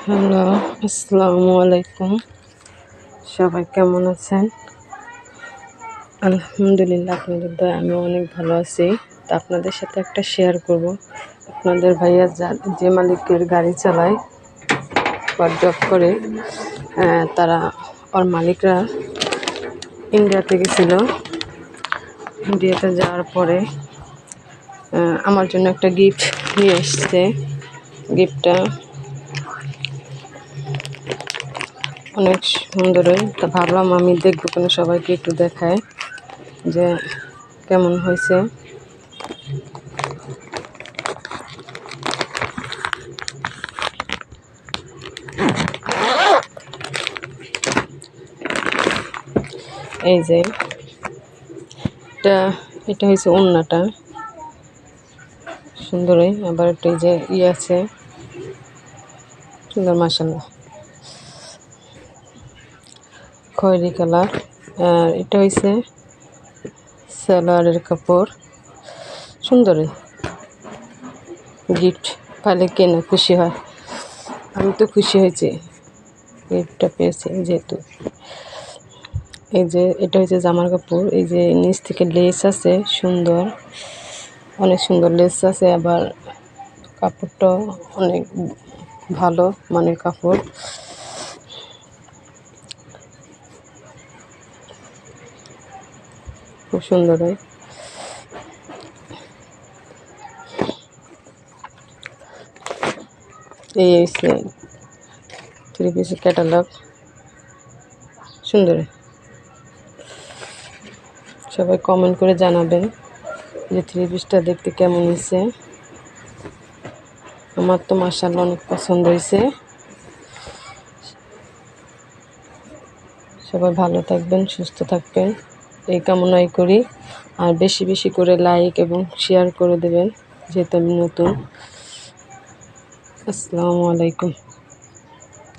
Hello, আসসালামু আলাইকুম। সবাই কেমন আছেন? আলহামদুলিল্লাহ, আপনাদের দয়ায় আমি অনেক ভালো আছি। তো আপনাদের সাথে একটা শেয়ার করব। আপনাদের ভাইয়া যে মালিকের গাড়ি চালায় বা জব করে, তারা ওর মালিকরা ইন্ডিয়াতে গেছিলো। ইন্ডিয়াতে যাওয়ার পরে আমার জন্য একটা গিফট নিয়ে এসছে। গিফটটা অনেক সুন্দরই। তা ভাবলাম আমি দেখবো কেন, সবাইকে একটু দেখায় যে কেমন হয়েছে। এই যে এটা হয়েছে ওড়নাটা, সুন্দরই। আবার একটা এই যে আছে, সুন্দর মাশাআল্লাহ, খয়েরি কালার। আর এটা হয়েছে সালোয়ারের কাপড়, সুন্দরই। গিফট পাইলে কেনা খুশি হয়, আমি তো খুশি হয়েছি গিফটটা পেয়েছি। যেহেতু এই যে এটা হচ্ছে জামার কাপড়, এই যে নিচ থেকে লেস আছে, সুন্দর, অনেক সুন্দর লেস আছে। আবার কাপড়টাও অনেক ভালো মানের কাপড়, খুব সুন্দর হয়। এই হচ্ছে থ্রি পিসের ক্যাটালগ, সুন্দর। সবাই কমেন্ট করে জানাবেন যে থ্রি পিসটা দেখতে কেমন হয়েছে। আমার তো মাশাআল্লাহ অনেক পছন্দ হয়েছে। সবাই ভালো থাকবেন, সুস্থ থাকবেন, এই কামনাই করি। আর বেশি বেশি করে লাইক এবং শেয়ার করে দেবেন, যেহেতু আমি নতুন। আসসালামু আলাইকুম।